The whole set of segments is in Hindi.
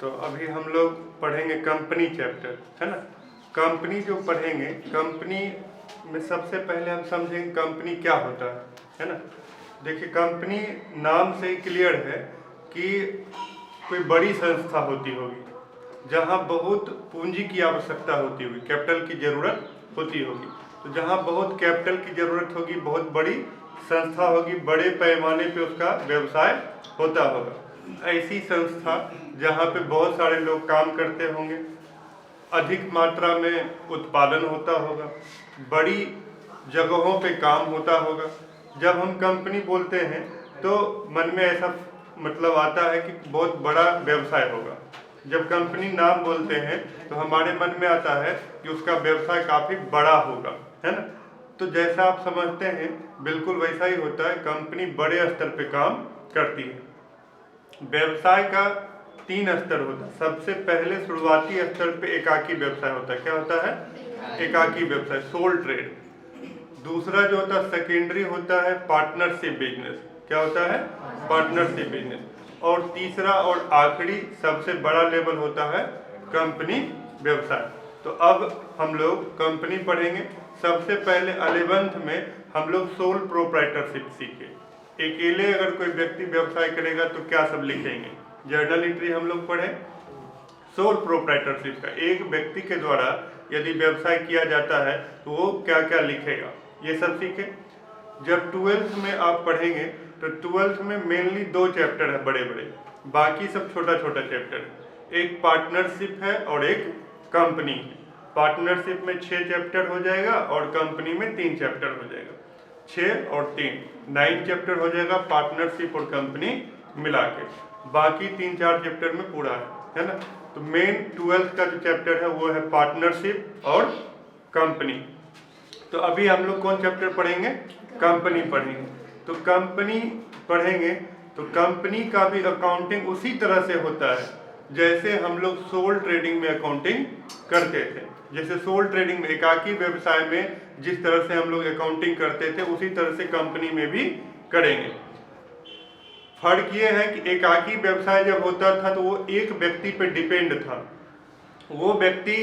तो अभी हम लोग पढ़ेंगे कंपनी चैप्टर, है ना। कंपनी जो पढ़ेंगे, कंपनी में सबसे पहले हम समझेंगे कंपनी क्या होता है ना। देखिए, कंपनी नाम से ही क्लियर है कि कोई बड़ी संस्था होती होगी जहाँ बहुत पूंजी की आवश्यकता होती होगी, कैपिटल की ज़रूरत होती होगी। तो जहाँ बहुत कैपिटल की ज़रूरत होगी, बहुत बड़ी संस्था होगी, बड़े पैमाने पे उसका व्यवसाय होता होगा। ऐसी संस्था जहाँ पे बहुत सारे लोग काम करते होंगे, अधिक मात्रा में उत्पादन होता होगा, बड़ी जगहों पे काम होता होगा। जब हम कंपनी बोलते हैं तो मन में ऐसा मतलब आता है कि बहुत बड़ा व्यवसाय होगा। जब कंपनी नाम बोलते हैं तो हमारे मन में आता है कि उसका व्यवसाय काफ़ी बड़ा होगा, है ना। तो जैसा आप समझते हैं बिल्कुल वैसा ही होता है, कंपनी बड़े स्तर पे काम करती है। व्यवसाय का 3 स्तर होता है। सबसे पहले शुरुआती स्तर पे एकाकी व्यवसाय होता है। क्या होता है? एकाकी व्यवसाय, सोल ट्रेड। दूसरा जो होता है सेकेंडरी होता है पार्टनरशिप बिजनेस। क्या होता है? Partnership business. और तीसरा और आखिरी सबसे बड़ा लेवल होता है कंपनी व्यवसाय। तो अब हम लोग कंपनी पढ़ेंगे। सबसे पहले 11th में हम लोग सोल प्रोप्राइटरशिप सीखे। अकेले अगर कोई व्यक्ति व्यवसाय करेगा तो क्या सब लिखेंगे? जर्नल एंट्री हम लोग पढ़े। सोल प्रोप्राइटरशिप का एक व्यक्ति के द्वारा यदि व्यवसाय किया जाता है तो वो क्या क्या लिखेगा, ये सब सीखे। जब 12th में आप पढ़ेंगे तो 12th में मेनली 2 चैप्टर है बड़े बड़े, बाकी सब छोटा छोटा चैप्टर है। एक पार्टनरशिप है और एक कंपनी है। पार्टनरशिप में 6 चैप्टर हो जाएगा और कंपनी में 3 चैप्टर हो जाएगा। 6 और 3 9 चैप्टर हो जाएगा पार्टनरशिप और कंपनी मिला के। बाकी 3-4 चैप्टर में पूरा है ना। तो मेन 12th का जो चैप्टर है वो है पार्टनरशिप और कंपनी। तो अभी हम लोग कौन चैप्टर पढ़ेंगे? कंपनी पढ़ेंगे। तो कंपनी पढ़ेंगे तो कंपनी का भी अकाउंटिंग उसी तरह से होता है जैसे हम लोग सोल ट्रेडिंग में अकाउंटिंग करते थे। जैसे सोल ट्रेडिंग में, एकाकी व्यवसाय में जिस तरह से हम लोग अकाउंटिंग करते थे उसी तरह से कंपनी में भी करेंगे। फर्क ये है कि एकाकी व्यवसाय जब होता था तो वो एक व्यक्ति पे डिपेंड था। वो व्यक्ति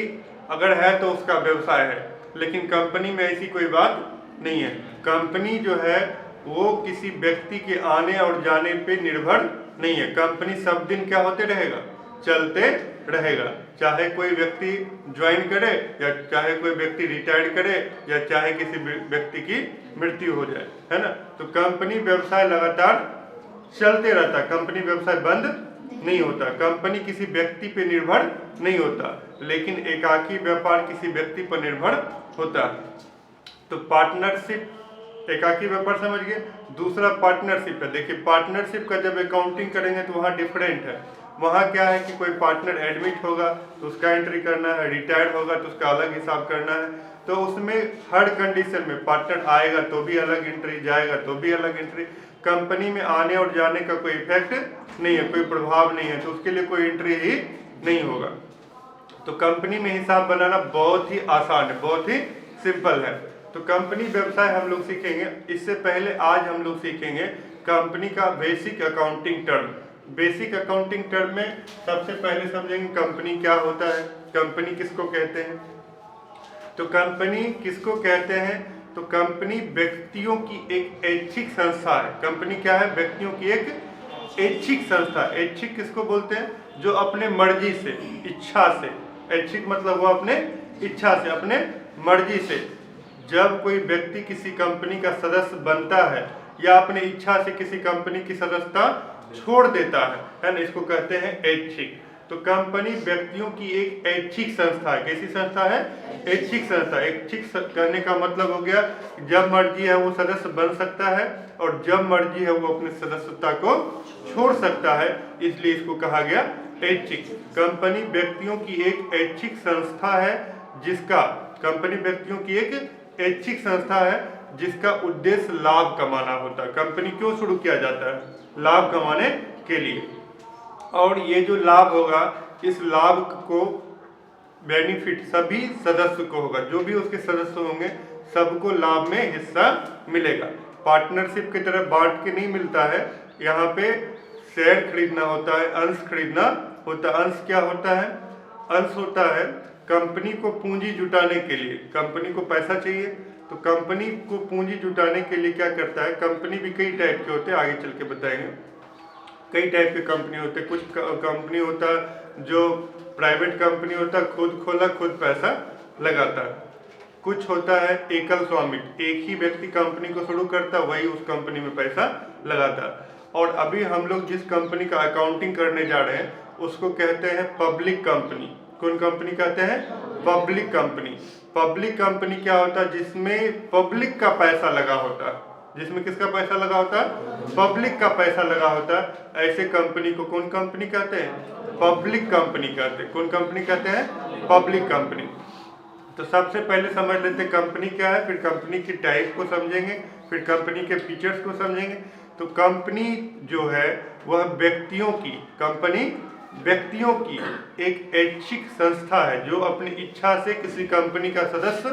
अगर है तो उसका व्यवसाय है, लेकिन कंपनी में ऐसी कोई बात नहीं है। कंपनी जो है वो किसी व्यक्ति के आने और जाने पे निर्भर नहीं है। कंपनी सब दिन क्या होते रहेगा? चलते रहेगा। चाहे कोई व्यक्ति ज्वाइन करे या चाहे कोई व्यक्ति रिटायर करे या चाहे किसी व्यक्ति की मृत्यु हो जाए, है ना। तो कंपनी व्यवसाय लगातार चलते रहता। कंपनी व्यवसाय बंद नहीं होता। कंपनी किसी व्यक्ति पे निर्भर नहीं होता, लेकिन एकाकी व्यापार किसी व्यक्ति पर निर्भर होता है। तो पार्टनरशिप, एकाकी व्यापार समझ गए। दूसरा पार्टनरशिप है। देखिए, पार्टनरशिप का जब अकाउंटिंग करेंगे तो वहाँ डिफरेंट है। वहाँ क्या है कि कोई पार्टनर एडमिट होगा तो उसका एंट्री करना है, रिटायर्ड होगा तो उसका अलग हिसाब करना है। तो उसमें हर कंडीशन में पार्टनर आएगा तो भी अलग एंट्री, जाएगा तो भी अलग एंट्री। कंपनी में आने और जाने का कोई इफेक्ट नहीं है, कोई प्रभाव नहीं है, तो उसके लिए कोई एंट्री ही नहीं होगा। तो कंपनी में हिसाब बनाना बहुत ही आसान है, बहुत ही सिंपल है। तो कंपनी व्यवसाय हम लोग सीखेंगे। इससे पहले आज हम लोग सीखेंगे कंपनी का basic accounting term. Basic accounting term में सबसे पहले समझेंगे कंपनी क्या होता है, कंपनी किसको कहते हैं। तो कंपनी किसको कहते हैं? तो कंपनी व्यक्तियों की एक ऐच्छिक संस्था है। कंपनी क्या है? व्यक्तियों की एक ऐच्छिक संस्था। ऐच्छिक किसको बोलते हैं? जो अपने मर्जी से, इच्छा से, ऐच्छिक मतलब वो अपने इच्छा से, अपने मर्जी से जब कोई व्यक्ति किसी कंपनी का सदस्य बनता है या अपनी इच्छा से किसी कंपनी की सदस्यता छोड़ देता है ना, इसको कहते हैं ऐच्छिक। तो कंपनी व्यक्तियों की एक ऐच्छिक संस्था है। कैसी संस्था है? ऐच्छिक संस्था। ऐच्छिक कहने का मतलब हो गया जब मर्जी है वो सदस्य बन सकता है और जब मर्जी है वो अपनी सदस्यता को छोड़ सकता है, इसलिए इसको कहा गया ऐच्छिक। कंपनी व्यक्तियों की एक ऐच्छिक संस्था है जिसका, कंपनी व्यक्तियों की एक ऐच्छिक संस्था है जिसका उद्देश्य लाभ कमाना होता है। कंपनी क्यों शुरू किया जाता है? लाभ कमाने के लिए। और ये जो लाभ होगा, इस लाभ को बेनिफिट सभी सदस्य को होगा। जो भी उसके सदस्य होंगे सबको लाभ में हिस्सा मिलेगा। पार्टनरशिप की तरह बांट के नहीं मिलता है। यहाँ पे शेयर खरीदना होता है, अंश खरीदना होता है। अंश क्या होता है? अंश होता है कंपनी को पूंजी जुटाने के लिए, कंपनी को पैसा चाहिए तो कंपनी को पूंजी जुटाने के लिए क्या करता है, कंपनी भी कई टाइप के होते हैं, आगे चल के बताएंगे। कई टाइप के कंपनी होते हैं। कुछ कंपनी होता है जो प्राइवेट कंपनी होता है, खुद खोला खुद पैसा लगाता है। कुछ होता है एकल स्वामित्व, एक ही व्यक्ति कंपनी को शुरू करता है, वही उस कंपनी में पैसा लगाता है। और अभी हम लोग जिस कंपनी का अकाउंटिंग करने जा रहे हैं उसको कहते हैं पब्लिक कंपनी। कौन कंपनी कहते हैं? Public company. पब्लिक कंपनी क्या होता है? जिसमें पब्लिक का पैसा लगा होता है। जिसमें किसका पैसा लगा होता है? पब्लिक का पैसा लगा होता है। ऐसे कंपनी को कौन कंपनी कहते हैं? पब्लिक कंपनी कहते हैं। कौन कंपनी कहते हैं? Public company. तो सबसे पहले समझ लेते हैं कंपनी क्या है, फिर कंपनी की टाइप को समझेंगे, फिर कंपनी के फीचर्स को समझेंगे। तो कंपनी जो है वह व्यक्तियों की, कंपनी व्यक्तियों की एक ऐच्छिक संस्था है जो अपनी इच्छा से किसी कंपनी का सदस्य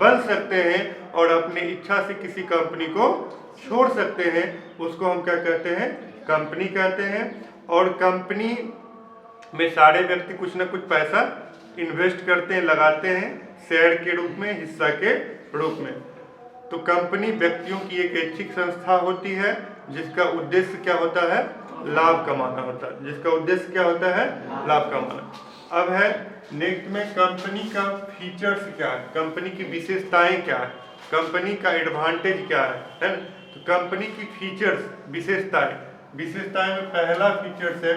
बन सकते हैं और अपनी इच्छा से किसी कंपनी को छोड़ सकते हैं। उसको हम क्या कहते हैं? कंपनी कहते हैं। और कंपनी में सारे व्यक्ति कुछ ना कुछ पैसा इन्वेस्ट करते हैं, लगाते हैं, शेयर के रूप में, हिस्सा के रूप में। तो कंपनी व्यक्तियों की एक ऐच्छिक संस्था होती है जिसका उद्देश्य क्या होता है? लाभ कमाना होता है। जिसका उद्देश्य क्या होता है? लाभ कमाना। अब है नेक्स्ट में कंपनी का फीचर्स क्या है, कंपनी की विशेषताएं क्या है, कंपनी का एडवांटेज क्या है ना? तो कंपनी की फीचर्स, विशेषताएं, विशेषताएं में पहला फीचर्स है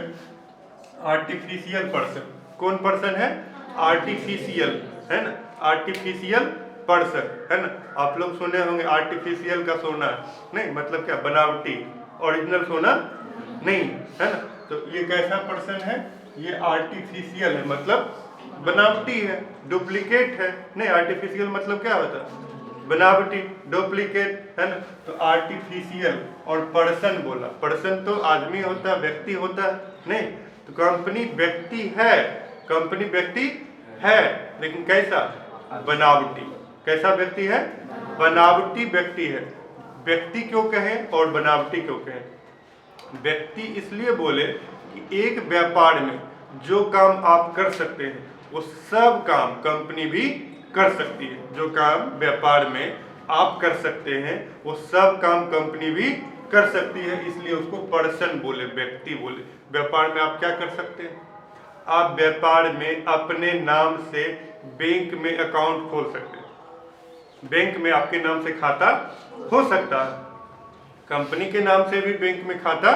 आर्टिफिशियल पर्सन। कौन पर्सन है? आर्टिफिशियल, है ना? आर्टिफिशियल पर्सन, है ना? आप लोग सुने होंगे आर्टिफिशियल का सोना, नहीं मतलब क्या? बनावटी, ओरिजिनल सोना नहीं, है ना? तो ये कैसा पर्सन है? ये आर्टिफिशियल है, मतलब बनावटी है, डुप्लीकेट है। नहीं, आर्टिफिशियल मतलब क्या होता है? बनावटी, डुप्लीकेट, है ना? तो आर्टिफिशियल और पर्सन बोला, पर्सन तो आदमी होता है, व्यक्ति होता है, नहीं? तो कंपनी व्यक्ति है, कंपनी व्यक्ति है, लेकिन कैसा? बनावटी। कैसा व्यक्ति है? बनावटी व्यक्ति है। व्यक्ति क्यों कहें और बनावटी क्यों कहें? व्यक्ति इसलिए बोले कि एक व्यापार में जो काम आप कर सकते हैं वो सब काम कंपनी भी कर सकती है। जो काम व्यापार में आप कर सकते हैं वो सब काम कंपनी भी कर सकती है, इसलिए उसको पर्सन बोले, व्यक्ति बोले। व्यापार में आप क्या कर सकते हैं? आप व्यापार में अपने नाम से बैंक में अकाउंट खोल सकते हैं, बैंक में आपके नाम से खाता हो सकता है, कंपनी के नाम से भी बैंक में खाता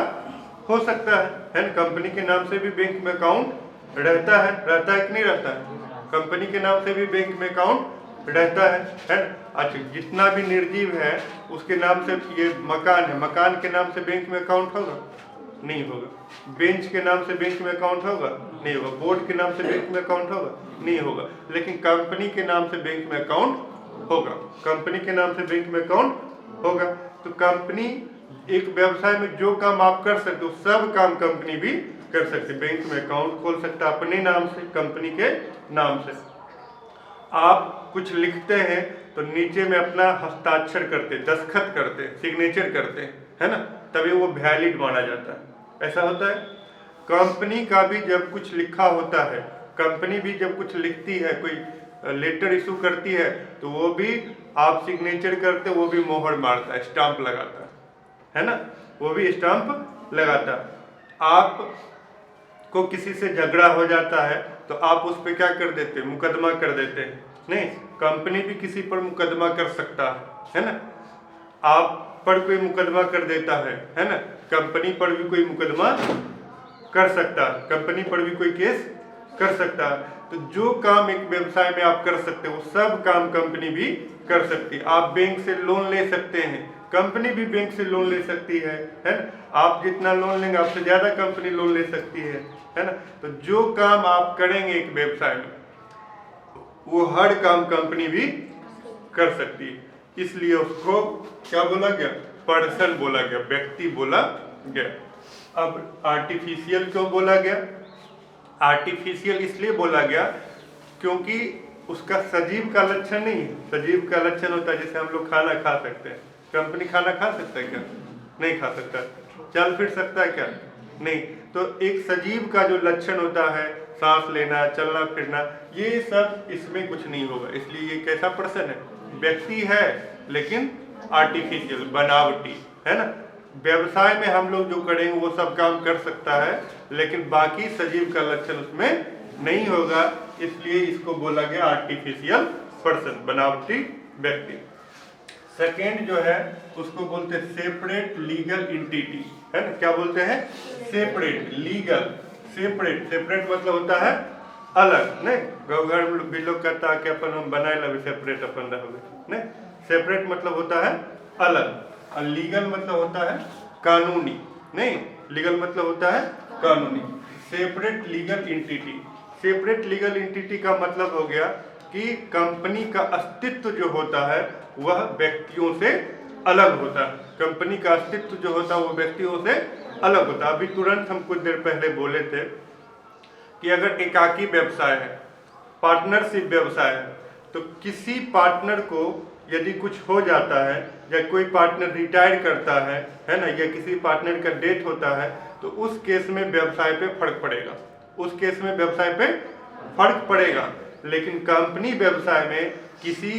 हो सकता है ना? कंपनी के नाम से भी बैंक में अकाउंट रहता है कि नहीं रहता है? कंपनी के नाम से भी बैंक में अकाउंट रहता है ना? अच्छा, जितना भी निर्जीव है उसके नाम से, ये मकान है, मकान के नाम से बैंक में अकाउंट होगा? नहीं होगा। बेंच के नाम से बैंक में अकाउंट होगा? नहीं होगा। बोर्ड के नाम से बैंक में अकाउंट होगा? नहीं होगा। लेकिन कंपनी के नाम से बैंक में अकाउंट होगा, कंपनी के नाम से बैंक में अकाउंट होगा। तो कंपनी, एक व्यवसाय में जो काम आप कर सकते हो सब काम कंपनी भी कर सकते। बैंक में अकाउंट खोल सकता है अपने नाम से, कंपनी के नाम से। आप कुछ लिखते हैं तो नीचे में अपना हस्ताक्षर करते, दस्तखत करते, सिग्नेचर करते, है ना? तभी वो वैलिड माना जाता है। ऐसा होता है। कंपनी का भी जब कुछ लिखा होता है, कंपनी भी जब कुछ लिखती है, कोई लेटर इशू करती है, तो वो भी आप सिग्नेचर करते, वो भी मोहर मारता है, स्टाम्प लगाता है ना? वो भी स्टाम्प लगाता है। आप को किसी से झगड़ा हो जाता है तो आप उस पर क्या कर देते हैं? मुकदमा कर देते हैं। नहीं, कंपनी भी किसी पर मुकदमा कर सकता है ना? आप पर कोई मुकदमा कर देता है ना? कंपनी पर भी कोई मुकदमा कर सकता है, कंपनी पर भी कोई केस कर सकता है। तो जो काम एक व्यवसाय में आप कर सकते हो वो सब काम कंपनी भी कर सकती है। आप बैंक से लोन ले सकते हैं, कंपनी भी बैंक से लोन ले सकती है ना? आप जितना लोन लेंगे आपसे ज्यादा कंपनी लोन ले सकती है ना? तो जो काम आप करेंगे एक व्यवसाय में वो हर काम कंपनी भी कर सकती है, इसलिए उसको क्या बोला गया? पर्सन बोला गया, व्यक्ति बोला गया। अब आर्टिफिशियल क्यों बोला गया? आर्टिफिशियल इसलिए बोला गया क्योंकि उसका सजीव का लक्षण नहीं है। सजीव का लक्षण होता है जैसे हम लोग खाना खा सकते हैं, कंपनी खाना खा सकता है क्या? नहीं खा सकता। चल फिर सकता है क्या? नहीं। तो एक सजीव का जो लक्षण होता है, सांस लेना, चलना फिरना, ये सब इसमें कुछ नहीं होगा। इसलिए ये कैसा पर्सन है? व्यक्ति है लेकिन आर्टिफिशियल, बनावटी, है ना। व्यवसाय में हम लोग जो करेंगे वो सब काम कर सकता है, लेकिन बाकी सजीव का लक्षण उसमें नहीं होगा, इसलिए इसको बोला गया आर्टिफिशियल पर्सन, बनावटी व्यक्ति। सेकेंड जो है उसको बोलते हैं सेपरेट लीगल एंटिटी, है ना। क्या बोलते हैं? Separate legal. सेपरेट, सेपरेट मतलब होता है अलग, नहीं। गाँव घर भी लोग कहता है कि अपन हम बनाए लगे सेपरेट अपन रहोगे, नहीं। सेपरेट मतलब होता है अलग, और लीगल मतलब होता है कानूनी, नहीं। लीगल मतलब होता है कानूनी। Separate legal entity, separate legal entity का मतलब हो गया कि कंपनी का अस्तित्व जो होता है वह व्यक्तियों से अलग होता है। कंपनी का अस्तित्व जो होता है वो व्यक्तियों से अलग होता है। अभी तुरंत हम कुछ देर पहले बोले थे कि अगर एकाकी व्यवसाय है, पार्टनरशिप व्यवसाय है, तो किसी पार्टनर को यदि कुछ हो जाता है या कोई पार्टनर रिटायर करता है ना, या किसी पार्टनर का डेथ होता है, तो उस केस में व्यवसाय पे फर्क पड़ेगा, उस केस में व्यवसाय पे फर्क पड़ेगा। लेकिन कंपनी व्यवसाय में किसी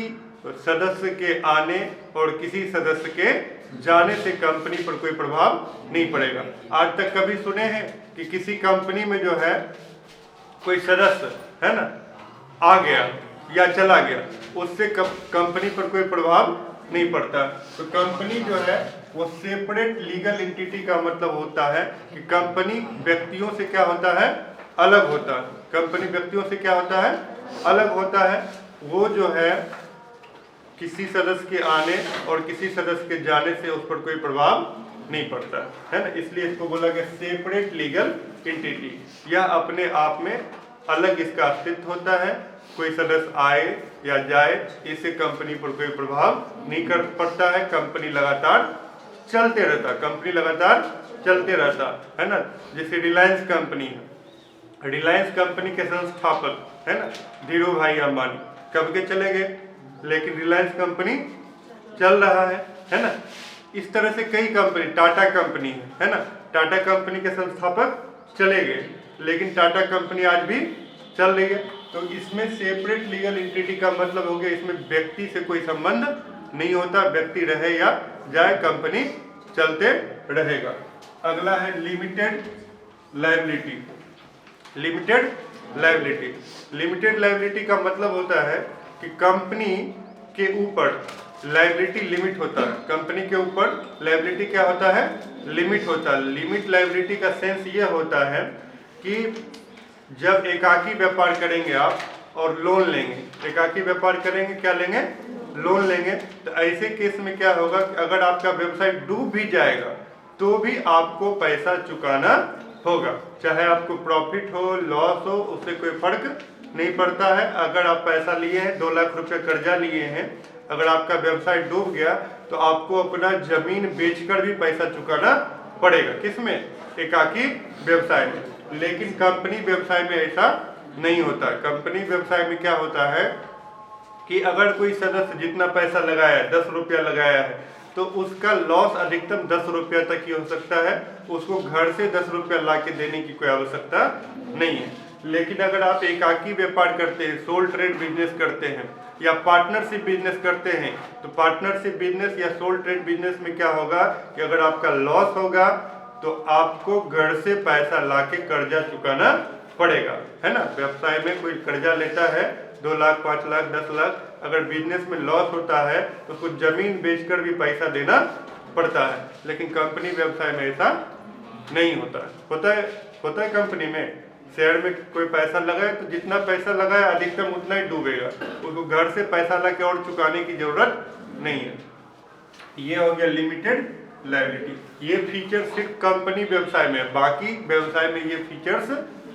सदस्य के आने और किसी सदस्य के जाने से कंपनी पर कोई प्रभाव नहीं पड़ेगा। आज तक कभी सुने हैं कि किसी कंपनी में जो है कोई सदस्य, है ना, आ गया या चला गया, उससे कंपनी पर कोई प्रभाव नहीं पड़ता। तो कंपनी जो है वो सेपरेट लीगल एंटिटी का मतलब होता है कि कंपनी व्यक्तियों से क्या होता है? अलग होता है। कंपनी व्यक्तियों से क्या होता है? अलग होता है। वो जो है किसी सदस्य के आने और किसी सदस्य के जाने से उस पर कोई प्रभाव नहीं पड़ता, है ना। इसलिए इसको बोला गया सेपरेट लीगल एंटिटी। यह अपने आप में अलग इसका अस्तित्व होता है। कोई सदस्य आए या जाए, इससे कंपनी पर कोई प्रभाव नहीं कर पड़ता है। कंपनी लगातार चलते रहता, कंपनी लगातार चलते रहता, है ना। जैसे रिलायंस कंपनी है, रिलायंस कंपनी के संस्थापक, है ना, धीरू भाई अंबानी कब के चले गए, लेकिन रिलायंस कंपनी चल रहा है ना। इस तरह से कई कंपनी, टाटा कंपनी है ना, टाटा कंपनी के संस्थापक चले गए, लेकिन टाटा कंपनी आज भी चल रही है। तो इसमें सेपरेट लीगल एंटिटी का मतलब हो गया इसमें व्यक्ति से कोई संबंध नहीं होता, व्यक्ति रहे या जाए कंपनी चलते रहेगा। अगला है limited liability. Limited liability, limited liability का मतलब होता है कि कंपनी के ऊपर लायबिलिटी लिमिट होता है। कंपनी के ऊपर लायबिलिटी क्या होता है? लिमिट होता है। लिमिट लायबिलिटी का सेंस ये होता है कि जब एकाकी व्यापार करेंगे आप और लोन लेंगे, एकाकी व्यापार करेंगे, क्या लेंगे? लोन लेंगे। तो ऐसे केस में क्या होगा कि अगर आपका व्यवसाय डूब भी जाएगा तो भी आपको पैसा चुकाना होगा, चाहे आपको प्रॉफिट हो लॉस हो, उससे कोई फर्क नहीं पड़ता है। अगर आप पैसा लिए हैं, 2 लाख रुपए कर्जा लिए हैं, अगर आपका व्यवसाय डूब गया तो आपको अपना जमीन बेचकर भी पैसा चुकाना पड़ेगा। किसमें? एकाकी व्यवसाय में। लेकिन कंपनी व्यवसाय में ऐसा नहीं होता। कंपनी व्यवसाय में क्या होता है कि अगर कोई सदस्य जितना पैसा लगाया है, 10 रुपया लगाया है, तो उसका लॉस अधिकतम 10 रुपया तक ही हो सकता है। उसको घर से 10 रुपया ला के देने की कोई आवश्यकता नहीं है। लेकिन अगर आप एकाकी व्यापार करते हैं, सोल ट्रेड बिजनेस करते हैं या पार्टनरशिप बिजनेस करते हैं, तो पार्टनरशिप बिजनेस या सोल ट्रेड बिजनेस में क्या होगा कि अगर आपका लॉस होगा तो आपको घर से पैसा लाके कर्जा चुकाना पड़ेगा, है ना। व्यवसाय में कोई कर्जा लेता है 2 लाख, 5 लाख, 10 लाख, अगर बिजनेस में लॉस होता है तो उसको जमीन बेचकर भी पैसा देना पड़ता है। लेकिन कंपनी व्यवसाय में ऐसा नहीं होता है। होता है कंपनी में, शेयर में कोई पैसा लगाए तो जितना पैसा लगाए अधिकतम उतना ही डूबेगा, उसको घर से पैसा लाके और चुकाने की जरूरत नहीं है। ये हो गया लिमिटेड लायबिलिटी। ये फीचर सिर्फ कंपनी व्यवसाय में, बाकी व्यवसाय में ये फीचर्स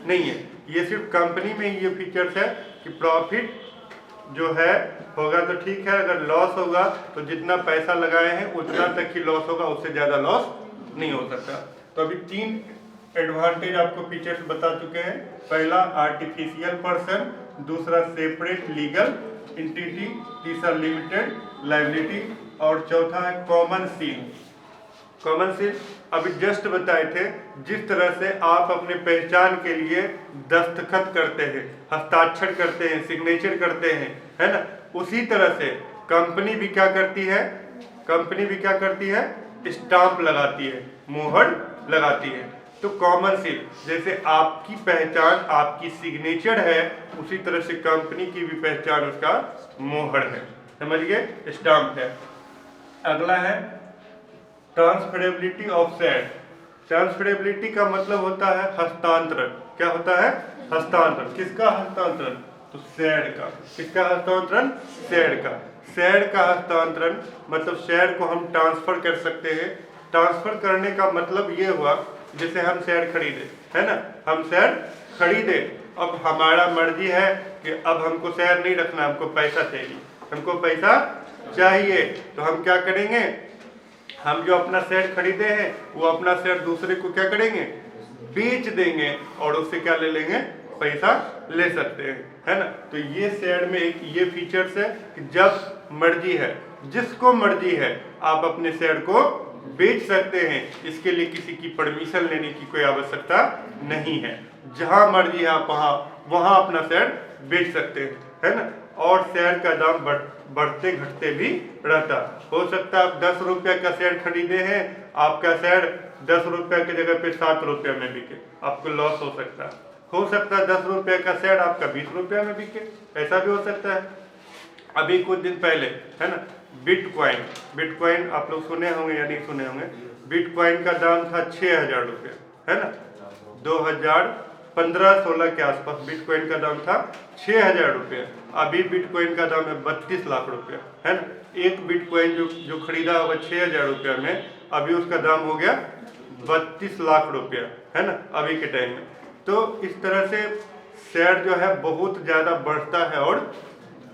नहीं है। ये सिर्फ कंपनी में ही ये फीचर्स है कि प्रॉफिट जो है होगा तो ठीक है, अगर लॉस होगा तो जितना पैसा लगाए हैं उतना तक ही लॉस होगा, उससे ज़्यादा लॉस नहीं हो सकता। तो अभी 3 एडवांटेज आपको फीचर्स बता चुके हैं। पहला आर्टिफिशियल पर्सन, दूसरा सेपरेट लीगल एंटिटी, तीसरा लिमिटेड लायबिलिटी और चौथा है कॉमन सील। कॉमन सील अभी जस्ट बताए थे, जिस तरह से आप अपने पहचान के लिए दस्तखत करते हैं, हस्ताक्षर करते हैं, सिग्नेचर करते हैं, है ना, उसी तरह से कंपनी भी क्या करती है, कंपनी भी क्या करती है, स्टाम्प लगाती है, मोहर लगाती है। तो कॉमन सील जैसे आपकी पहचान आपकी सिग्नेचर है, उसी तरह से कंपनी की भी पहचान उसका मोहर है, समझ गए, स्टाम्प है। अगला है ट्रांसफरेबिलिटी ऑफ शेयर। ट्रांसफरेबिलिटी का मतलब होता है हस्तांतरण। क्या होता है, हस्तांतरण। किसका हस्तांतरण, तो शेयर का। किसका हस्तांतरण, शेयर का। शेयर का हस्तांतरण मतलब शेयर को हम ट्रांसफर कर सकते हैं। ट्रांसफर करने का मतलब ये हुआ, जैसे हम शेयर खरीदे, है ना, हम शेयर खरीदे, अब हमारा मर्जी है कि अब हमको शेयर नहीं रखना, हमको पैसा चाहिए, हमको पैसा चाहिए, तो हम क्या करेंगे, हम जो अपना शेयर खरीदे हैं वो अपना शेयर दूसरे को क्या करेंगे, बेच देंगे, और उससे क्या ले लेंगे, पैसा ले सकते हैं, है ना। तो ये शेयर में एक ये फीचर्स है कि जब मर्जी है, जिसको मर्जी है, आप अपने शेयर को बेच सकते हैं। इसके लिए किसी की परमिशन लेने की कोई आवश्यकता नहीं है, जहां मर्जी है आप वहां अपना शेयर बेच सकते हैं, है ना। और शेयर का दाम बढ़ते घटते भी रहता। हो सकता है आप 10 रुपये का शेयर खरीदे हैं, आपका शेयर 10 रुपये की जगह पे 7 रुपये में बिके, आपको लॉस हो सकता है। हो सकता है 10 रुपये का शेयर आपका 20 रुपये में बिके, ऐसा भी हो सकता है। अभी कुछ दिन पहले, है ना, बिटकॉइन आप लोग सुने होंगे या नहीं सुने होंगे। बिटकॉइन का दाम था 6,000 रुपये, है ना, 2015-16 के आसपास बिटकॉइन का दाम था 6,000 रुपये। अभी बिटकॉइन का दाम है 32 लाख रुपये, है ना। एक बिटकॉइन जो खरीदा होगा 6,000 रुपये में, अभी उसका दाम हो गया 32 लाख रुपया, है ना, अभी के टाइम में। तो इस तरह से शेयर जो है बहुत ज़्यादा बढ़ता है और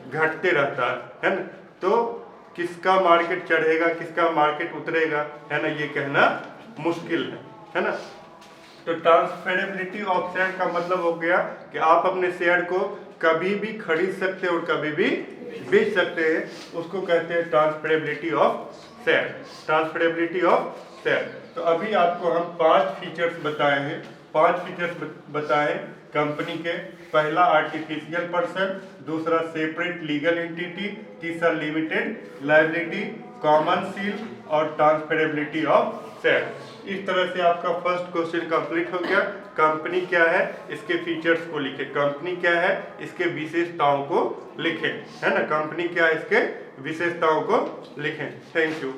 घटते रहता है ना। तो किसका मार्केट चढ़ेगा, किसका मार्केट उतरेगा, है ना, ये कहना मुश्किल है ना। तो ट्रांसफरेबिलिटी ऑफ शेयर का मतलब हो गया कि आप अपने शेयर को कभी भी खरीद सकते हैं और कभी भी बेच सकते हैं, उसको कहते हैं transferability of share. Transferability of share. तो अभी आपको हम 5 फीचर्स बताए हैं, 5 फीचर्स बताए कंपनी के। पहला आर्टिफिशियल पर्सन, दूसरा सेपरेट लीगल एंटिटी, तीसरा लिमिटेड लायबिलिटी, कॉमन सील और ट्रांसफरेबिलिटी ऑफ शेयर। इस तरह से आपका फर्स्ट क्वेश्चन कंप्लीट हो गया। कंपनी क्या है, इसके फीचर्स को लिखे, कंपनी क्या है, इसके विशेषताओं को लिखें, है ना, कंपनी क्या है, इसके विशेषताओं को लिखें। Thank you.